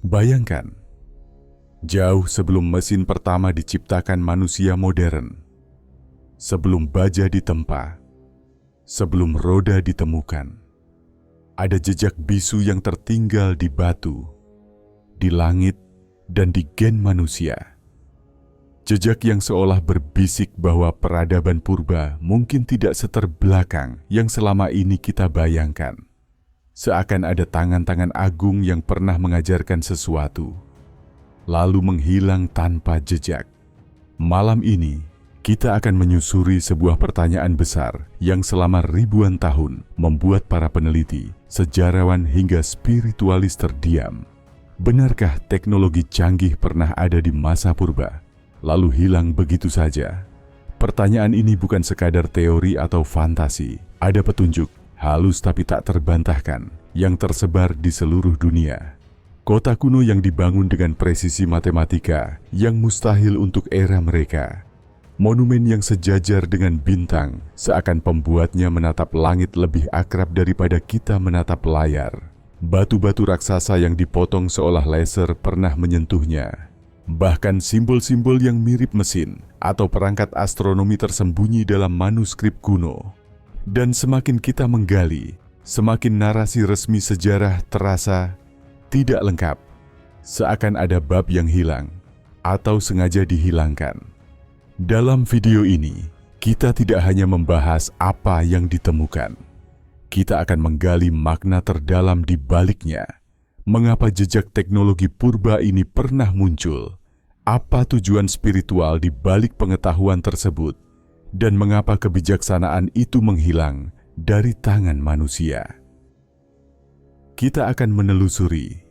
Bayangkan, jauh sebelum mesin pertama diciptakan manusia modern, sebelum baja ditempa, sebelum roda ditemukan, ada jejak bisu yang tertinggal di batu, di langit, dan di gen manusia. Jejak yang seolah berbisik bahwa peradaban purba mungkin tidak seterbelakang yang selama ini kita bayangkan. Seakan ada tangan-tangan agung yang pernah mengajarkan sesuatu, lalu menghilang tanpa jejak. Malam ini, kita akan menyusuri sebuah pertanyaan besar yang selama ribuan tahun membuat para peneliti, sejarawan hingga spiritualis terdiam. Benarkah teknologi canggih pernah ada di masa purba, lalu hilang begitu saja? Pertanyaan ini bukan sekadar teori atau fantasi. Ada petunjuk, halus tapi tak terbantahkan, yang tersebar di seluruh dunia. Kota kuno yang dibangun dengan presisi matematika yang mustahil untuk era mereka. Monumen yang sejajar dengan bintang, seakan pembuatnya menatap langit lebih akrab daripada kita menatap layar. Batu-batu raksasa yang dipotong seolah laser pernah menyentuhnya. Bahkan simbol-simbol yang mirip mesin atau perangkat astronomi tersembunyi dalam manuskrip kuno. Dan semakin kita menggali, semakin narasi resmi sejarah terasa tidak lengkap. Seakan ada bab yang hilang atau sengaja dihilangkan. Dalam video ini, kita tidak hanya membahas apa yang ditemukan. Kita akan menggali makna terdalam di baliknya. Mengapa jejak teknologi purba ini pernah muncul? Apa tujuan spiritual di balik pengetahuan tersebut? Dan mengapa kebijaksanaan itu menghilang dari tangan manusia? Kita akan menelusuri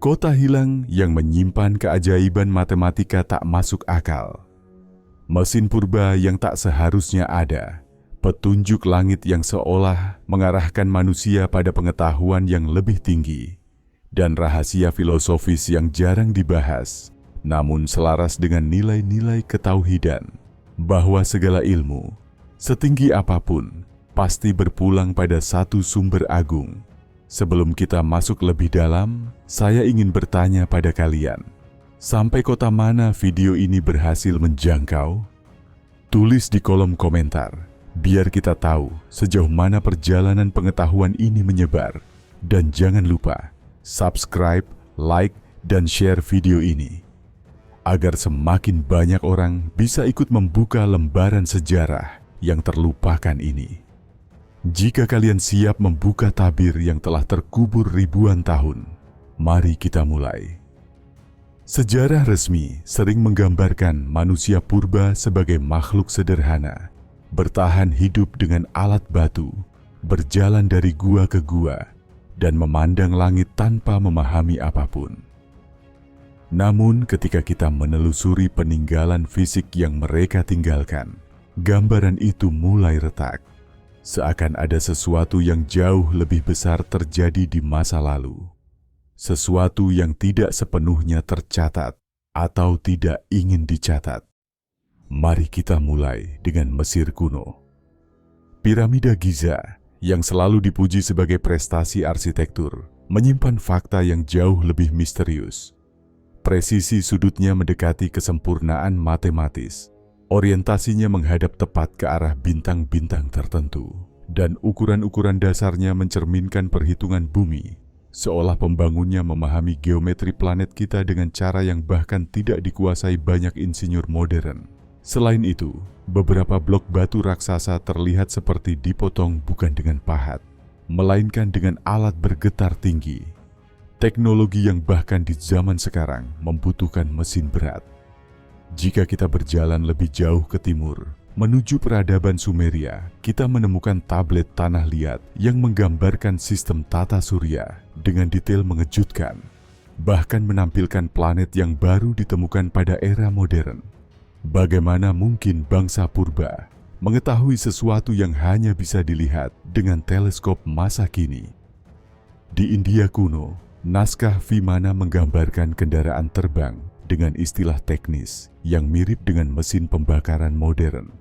kota hilang yang menyimpan keajaiban matematika tak masuk akal. Mesin purba yang tak seharusnya ada. Petunjuk langit yang seolah mengarahkan manusia pada pengetahuan yang lebih tinggi, dan rahasia filosofis yang jarang dibahas, namun selaras dengan nilai-nilai ketauhidan, bahwa segala ilmu, setinggi apapun, pasti berpulang pada satu sumber agung. Sebelum kita masuk lebih dalam, saya ingin bertanya pada kalian, sampai kota mana video ini berhasil menjangkau? Tulis di kolom komentar. Biar kita tahu sejauh mana perjalanan pengetahuan ini menyebar. Dan jangan lupa subscribe, like, dan share video ini agar semakin banyak orang bisa ikut membuka lembaran sejarah yang terlupakan ini. Jika kalian siap membuka tabir yang telah terkubur ribuan tahun, mari kita mulai. Sejarah resmi sering menggambarkan manusia purba sebagai makhluk sederhana, bertahan hidup dengan alat batu, berjalan dari gua ke gua, dan memandang langit tanpa memahami apapun. Namun ketika kita menelusuri peninggalan fisik yang mereka tinggalkan, gambaran itu mulai retak. Seakan ada sesuatu yang jauh lebih besar terjadi di masa lalu. Sesuatu yang tidak sepenuhnya tercatat atau tidak ingin dicatat. Mari kita mulai dengan Mesir kuno. Piramida Giza yang selalu dipuji sebagai prestasi arsitektur menyimpan fakta yang jauh lebih misterius. Presisi sudutnya mendekati kesempurnaan matematis. Orientasinya menghadap tepat ke arah bintang-bintang tertentu. Dan ukuran-ukuran dasarnya mencerminkan perhitungan bumi. Seolah pembangunnya memahami geometri planet kita dengan cara yang bahkan tidak dikuasai banyak insinyur modern. Selain itu, beberapa blok batu raksasa terlihat seperti dipotong bukan dengan pahat, melainkan dengan alat bergetar tinggi. Teknologi yang bahkan di zaman sekarang membutuhkan mesin berat. Jika kita berjalan lebih jauh ke timur, menuju peradaban Sumeria, kita menemukan tablet tanah liat yang menggambarkan sistem tata surya dengan detail mengejutkan, bahkan menampilkan planet yang baru ditemukan pada era modern. Bagaimana mungkin bangsa purba mengetahui sesuatu yang hanya bisa dilihat dengan teleskop masa kini? Di India kuno, naskah Vimana menggambarkan kendaraan terbang dengan istilah teknis yang mirip dengan mesin pembakaran modern.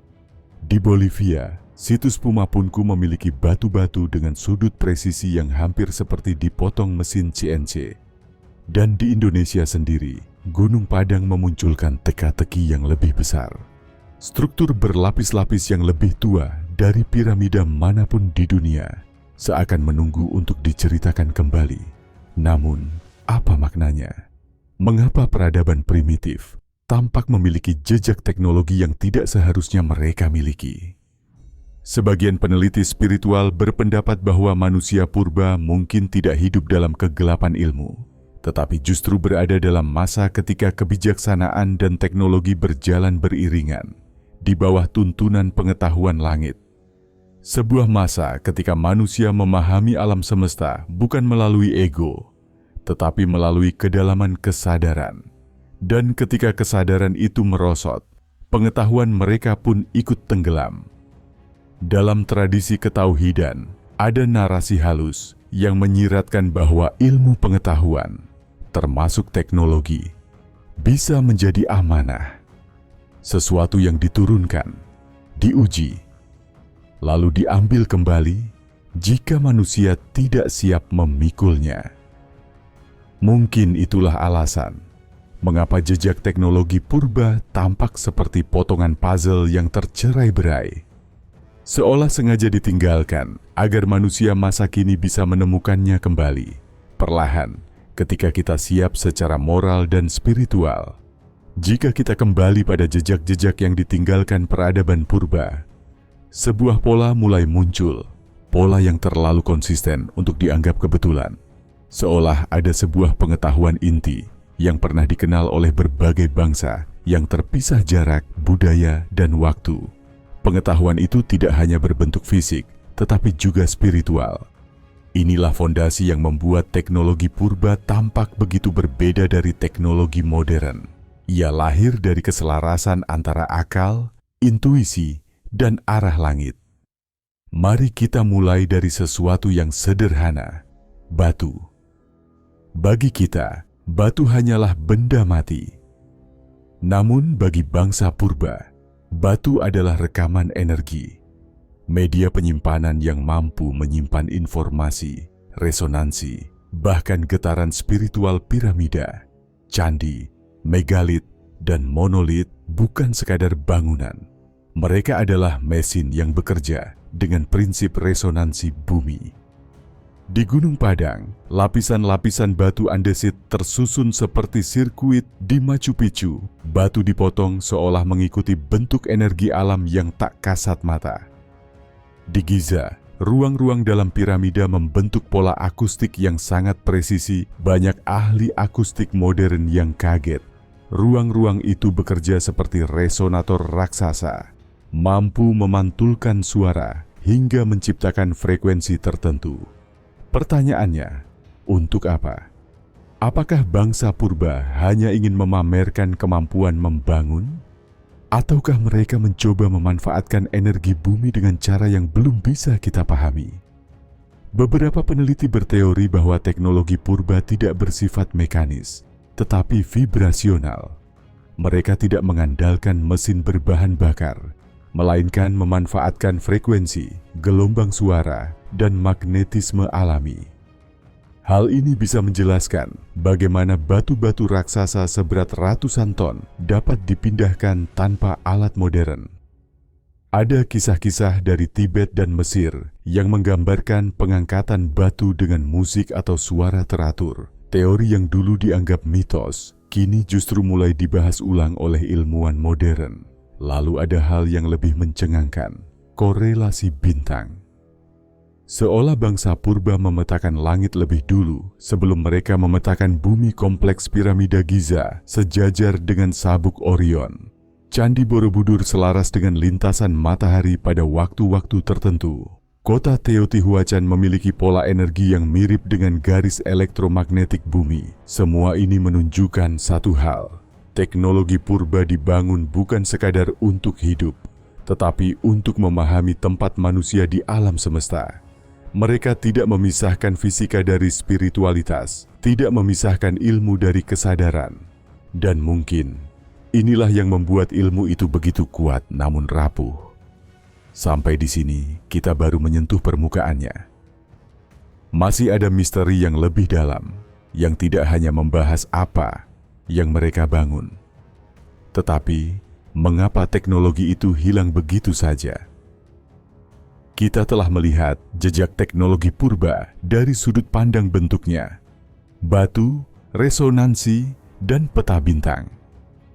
Di Bolivia, situs Pumapunku memiliki batu-batu dengan sudut presisi yang hampir seperti dipotong mesin CNC. Dan di Indonesia sendiri, Gunung Padang memunculkan teka-teki yang lebih besar. Struktur berlapis-lapis yang lebih tua dari piramida manapun di dunia seakan menunggu untuk diceritakan kembali. Namun, apa maknanya? Mengapa peradaban primitif tampak memiliki jejak teknologi yang tidak seharusnya mereka miliki? Sebagian peneliti spiritual berpendapat bahwa manusia purba mungkin tidak hidup dalam kegelapan ilmu, tetapi justru berada dalam masa ketika kebijaksanaan dan teknologi berjalan beriringan di bawah tuntunan pengetahuan langit. Sebuah masa ketika manusia memahami alam semesta bukan melalui ego, tetapi melalui kedalaman kesadaran. Dan ketika kesadaran itu merosot, pengetahuan mereka pun ikut tenggelam. Dalam tradisi ketauhidan, ada narasi halus yang menyiratkan bahwa ilmu pengetahuan, termasuk teknologi, bisa menjadi amanah, sesuatu yang diturunkan, diuji, lalu diambil kembali jika manusia tidak siap memikulnya. Mungkin itulah alasan mengapa jejak teknologi purba tampak seperti potongan puzzle yang tercerai-berai, seolah sengaja ditinggalkan agar manusia masa kini bisa menemukannya kembali, perlahan ketika kita siap secara moral dan spiritual. Jika kita kembali pada jejak-jejak yang ditinggalkan peradaban purba, sebuah pola mulai muncul, pola yang terlalu konsisten untuk dianggap kebetulan, seolah ada sebuah pengetahuan inti yang pernah dikenal oleh berbagai bangsa yang terpisah jarak, budaya, dan waktu. Pengetahuan itu tidak hanya berbentuk fisik, tetapi juga spiritual. Inilah fondasi yang membuat teknologi purba tampak begitu berbeda dari teknologi modern. Ia lahir dari keselarasan antara akal, intuisi, dan arah langit. Mari kita mulai dari sesuatu yang sederhana, batu. Bagi kita, batu hanyalah benda mati. Namun bagi bangsa purba, batu adalah rekaman energi, media penyimpanan yang mampu menyimpan informasi, resonansi, bahkan getaran spiritual. Piramida, candi, megalit, dan monolit bukan sekadar bangunan. Mereka adalah mesin yang bekerja dengan prinsip resonansi bumi. Di Gunung Padang, lapisan-lapisan batu andesit tersusun seperti sirkuit. Di Machu Picchu, batu dipotong seolah mengikuti bentuk energi alam yang tak kasat mata. Di Giza, ruang-ruang dalam piramida membentuk pola akustik yang sangat presisi. Banyak ahli akustik modern yang kaget. Ruang-ruang itu bekerja seperti resonator raksasa, mampu memantulkan suara hingga menciptakan frekuensi tertentu. Pertanyaannya, untuk apa? Apakah bangsa purba hanya ingin memamerkan kemampuan membangun? Ataukah mereka mencoba memanfaatkan energi bumi dengan cara yang belum bisa kita pahami? Beberapa peneliti berteori bahwa teknologi purba tidak bersifat mekanis, tetapi vibrasional. Mereka tidak mengandalkan mesin berbahan bakar, melainkan memanfaatkan frekuensi, gelombang suara, dan magnetisme alami. Hal ini bisa menjelaskan bagaimana batu-batu raksasa seberat ratusan ton dapat dipindahkan tanpa alat modern. Ada kisah-kisah dari Tibet dan Mesir yang menggambarkan pengangkatan batu dengan musik atau suara teratur. Teori yang dulu dianggap mitos, kini justru mulai dibahas ulang oleh ilmuwan modern. Lalu ada hal yang lebih mencengangkan, korelasi bintang. Seolah bangsa purba memetakan langit lebih dulu sebelum mereka memetakan bumi. Kompleks piramida Giza sejajar dengan sabuk Orion. Candi Borobudur selaras dengan lintasan matahari pada waktu-waktu tertentu. Kota Teotihuacan memiliki pola energi yang mirip dengan garis elektromagnetik bumi. Semua ini menunjukkan satu hal. Teknologi purba dibangun bukan sekadar untuk hidup, tetapi untuk memahami tempat manusia di alam semesta. Mereka tidak memisahkan fisika dari spiritualitas, tidak memisahkan ilmu dari kesadaran. Dan mungkin, inilah yang membuat ilmu itu begitu kuat namun rapuh. Sampai di sini, kita baru menyentuh permukaannya. Masih ada misteri yang lebih dalam, yang tidak hanya membahas apa yang mereka bangun, tetapi mengapa teknologi itu hilang begitu saja. Kita telah melihat jejak teknologi purba dari sudut pandang bentuknya, batu, resonansi, dan peta bintang.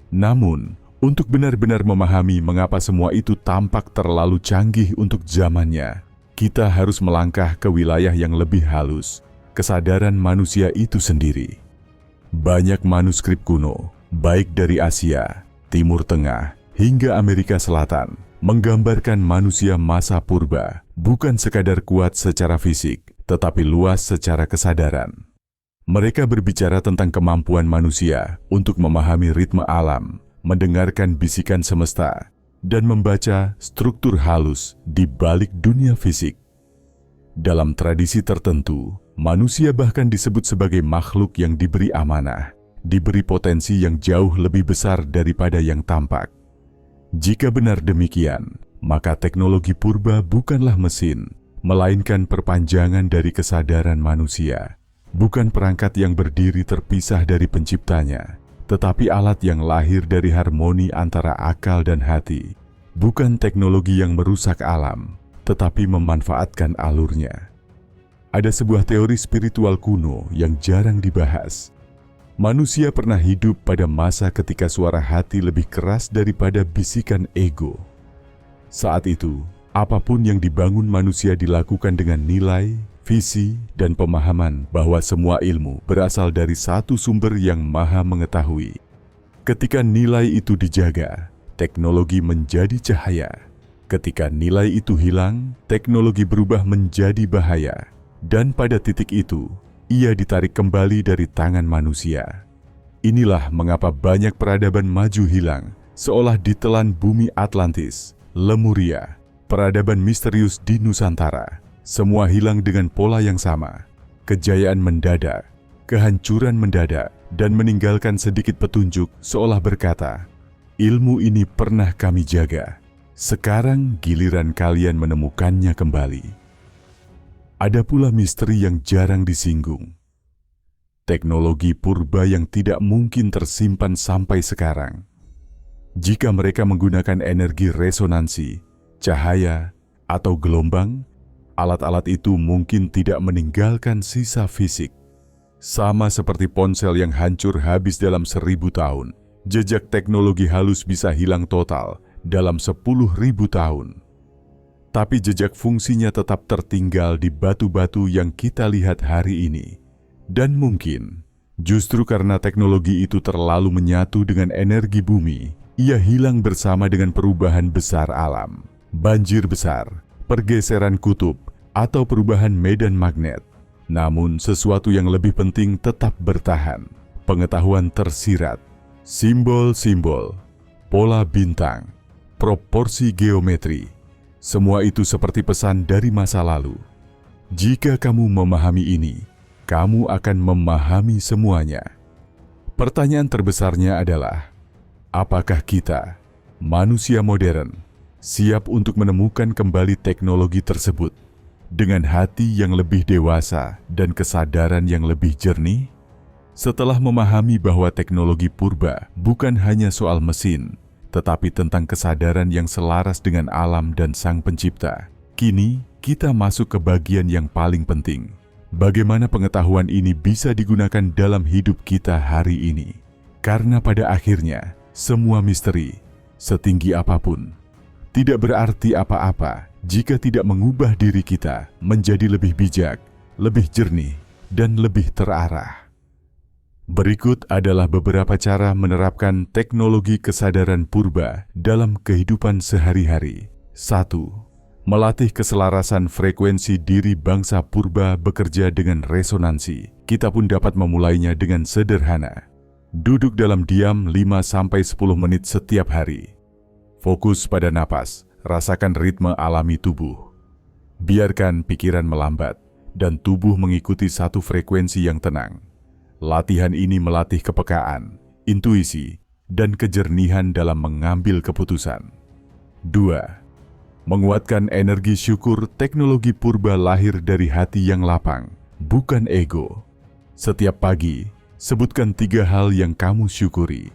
Namun, untuk benar-benar memahami mengapa semua itu tampak terlalu canggih untuk zamannya, kita harus melangkah ke wilayah yang lebih halus, kesadaran manusia itu sendiri. Banyak manuskrip kuno, baik dari Asia, Timur Tengah, hingga Amerika Selatan, menggambarkan manusia masa purba bukan sekadar kuat secara fisik, tetapi luas secara kesadaran. Mereka berbicara tentang kemampuan manusia untuk memahami ritme alam, mendengarkan bisikan semesta, dan membaca struktur halus di balik dunia fisik. Dalam tradisi tertentu, manusia bahkan disebut sebagai makhluk yang diberi amanah, diberi potensi yang jauh lebih besar daripada yang tampak. Jika benar demikian, maka teknologi purba bukanlah mesin, melainkan perpanjangan dari kesadaran manusia. Bukan perangkat yang berdiri terpisah dari penciptanya, tetapi alat yang lahir dari harmoni antara akal dan hati. Bukan teknologi yang merusak alam, tetapi memanfaatkan alurnya. Ada sebuah teori spiritual kuno yang jarang dibahas. Manusia pernah hidup pada masa ketika suara hati lebih keras daripada bisikan ego. Saat itu, apapun yang dibangun manusia dilakukan dengan nilai, visi, dan pemahaman bahwa semua ilmu berasal dari satu sumber yang maha mengetahui. Ketika nilai itu dijaga, teknologi menjadi cahaya. Ketika nilai itu hilang, teknologi berubah menjadi bahaya. Dan pada titik itu, ia ditarik kembali dari tangan manusia. Inilah mengapa banyak peradaban maju hilang, seolah ditelan bumi Atlantis, Lemuria, peradaban misterius di Nusantara. Semua hilang dengan pola yang sama. Kejayaan mendadak, kehancuran mendadak, dan meninggalkan sedikit petunjuk seolah berkata, ilmu ini pernah kami jaga. Sekarang giliran kalian menemukannya kembali. Ada pula misteri yang jarang disinggung. Teknologi purba yang tidak mungkin tersimpan sampai sekarang. Jika mereka menggunakan energi resonansi, cahaya, atau gelombang, alat-alat itu mungkin tidak meninggalkan sisa fisik. Sama seperti ponsel yang hancur habis dalam 1000 tahun, jejak teknologi halus bisa hilang total dalam 10.000 tahun. Tapi jejak fungsinya tetap tertinggal di batu-batu yang kita lihat hari ini. Dan mungkin, justru karena teknologi itu terlalu menyatu dengan energi bumi, ia hilang bersama dengan perubahan besar alam, banjir besar, pergeseran kutub, atau perubahan medan magnet. Namun sesuatu yang lebih penting tetap bertahan, pengetahuan tersirat, simbol-simbol, pola bintang, proporsi geometri. Semua itu seperti pesan dari masa lalu. Jika kamu memahami ini, kamu akan memahami semuanya. Pertanyaan terbesarnya adalah, apakah kita, manusia modern, siap untuk menemukan kembali teknologi tersebut dengan hati yang lebih dewasa dan kesadaran yang lebih jernih? Setelah memahami bahwa teknologi purba bukan hanya soal mesin, tetapi tentang kesadaran yang selaras dengan alam dan Sang Pencipta. Kini, kita masuk ke bagian yang paling penting. Bagaimana pengetahuan ini bisa digunakan dalam hidup kita hari ini? Karena pada akhirnya, semua misteri, setinggi apapun, tidak berarti apa-apa jika tidak mengubah diri kita menjadi lebih bijak, lebih jernih, dan lebih terarah. Berikut adalah beberapa cara menerapkan teknologi kesadaran purba dalam kehidupan sehari-hari. 1. Melatih keselarasan frekuensi diri bangsa purba bekerja dengan resonansi. Kita pun dapat memulainya dengan sederhana. Duduk dalam diam 5-10 menit setiap hari. Fokus pada napas, rasakan ritme alami tubuh. Biarkan pikiran melambat dan tubuh mengikuti satu frekuensi yang tenang. Latihan ini melatih kepekaan, intuisi, dan kejernihan dalam mengambil keputusan. 2. Menguatkan energi syukur. Teknologi purba lahir dari hati yang lapang, bukan ego. Setiap pagi, sebutkan 3 hal yang kamu syukuri.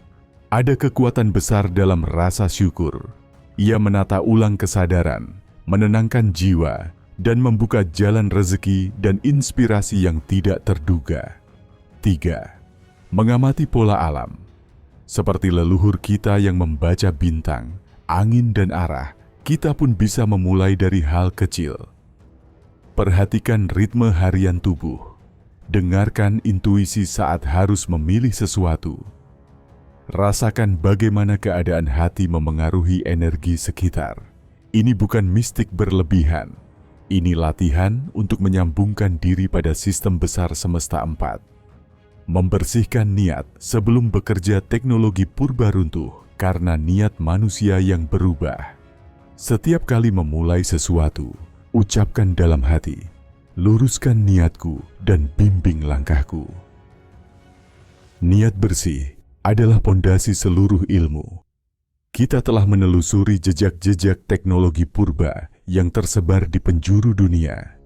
Ada kekuatan besar dalam rasa syukur. Ia menata ulang kesadaran, menenangkan jiwa, dan membuka jalan rezeki dan inspirasi yang tidak terduga. 3. Mengamati pola alam. Seperti leluhur kita yang membaca bintang, angin dan arah, kita pun bisa memulai dari hal kecil. Perhatikan ritme harian tubuh. Dengarkan intuisi saat harus memilih sesuatu. Rasakan bagaimana keadaan hati memengaruhi energi sekitar. Ini bukan mistik berlebihan. Ini latihan untuk menyambungkan diri pada sistem besar semesta 4. Membersihkan niat sebelum bekerja. Teknologi purba runtuh karena niat manusia yang berubah. Setiap kali memulai sesuatu, ucapkan dalam hati, luruskan niatku dan bimbing langkahku. Niat bersih adalah pondasi seluruh ilmu. Kita telah menelusuri jejak-jejak teknologi purba yang tersebar di penjuru dunia.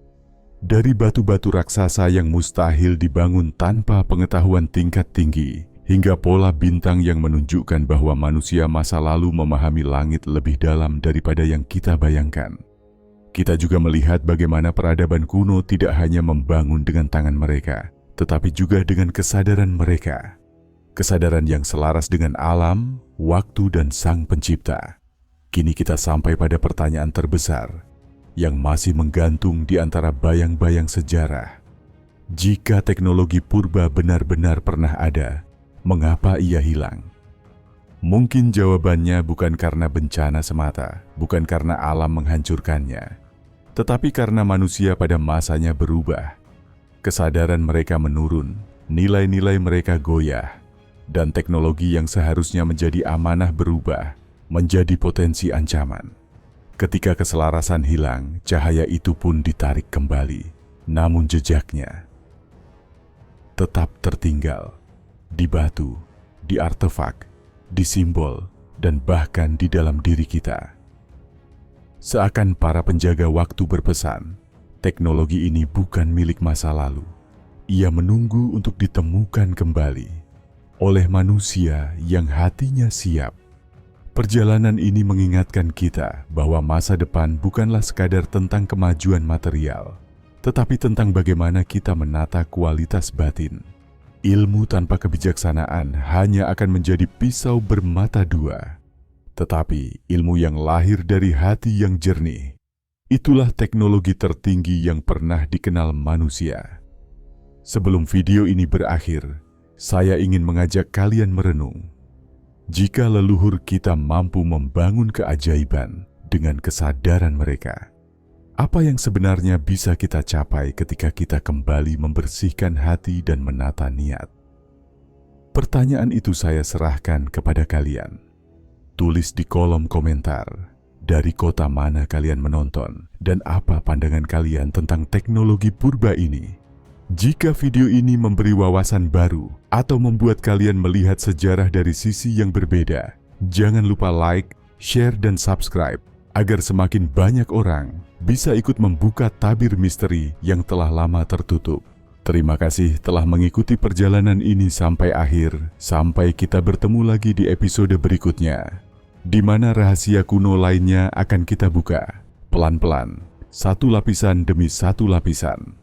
Dari batu-batu raksasa yang mustahil dibangun tanpa pengetahuan tingkat tinggi, hingga pola bintang yang menunjukkan bahwa manusia masa lalu memahami langit lebih dalam daripada yang kita bayangkan. Kita juga melihat bagaimana peradaban kuno tidak hanya membangun dengan tangan mereka, tetapi juga dengan kesadaran mereka. Kesadaran yang selaras dengan alam, waktu, dan Sang Pencipta. Kini kita sampai pada pertanyaan terbesar yang masih menggantung di antara bayang-bayang sejarah. Jika teknologi purba benar-benar pernah ada, mengapa ia hilang? Mungkin jawabannya bukan karena bencana semata, bukan karena alam menghancurkannya, tetapi karena manusia pada masanya berubah. Kesadaran mereka menurun, nilai-nilai mereka goyah, dan teknologi yang seharusnya menjadi amanah berubah menjadi potensi ancaman. Ketika keselarasan hilang, cahaya itu pun ditarik kembali, namun jejaknya tetap tertinggal di batu, di artefak, di simbol, dan bahkan di dalam diri kita. Seakan para penjaga waktu berpesan, teknologi ini bukan milik masa lalu. Ia menunggu untuk ditemukan kembali oleh manusia yang hatinya siap. Perjalanan ini mengingatkan kita bahwa masa depan bukanlah sekadar tentang kemajuan material, tetapi tentang bagaimana kita menata kualitas batin. Ilmu tanpa kebijaksanaan hanya akan menjadi pisau bermata dua. Tetapi ilmu yang lahir dari hati yang jernih, itulah teknologi tertinggi yang pernah dikenal manusia. Sebelum video ini berakhir, saya ingin mengajak kalian merenung. Jika leluhur kita mampu membangun keajaiban dengan kesadaran mereka, apa yang sebenarnya bisa kita capai ketika kita kembali membersihkan hati dan menata niat? Pertanyaan itu saya serahkan kepada kalian. Tulis di kolom komentar dari kota mana kalian menonton dan apa pandangan kalian tentang teknologi purba ini. Jika video ini memberi wawasan baru atau membuat kalian melihat sejarah dari sisi yang berbeda, jangan lupa like, share, dan subscribe agar semakin banyak orang bisa ikut membuka tabir misteri yang telah lama tertutup. Terima kasih telah mengikuti perjalanan ini sampai akhir. Sampai kita bertemu lagi di episode berikutnya, di mana rahasia kuno lainnya akan kita buka pelan-pelan, satu lapisan demi satu lapisan.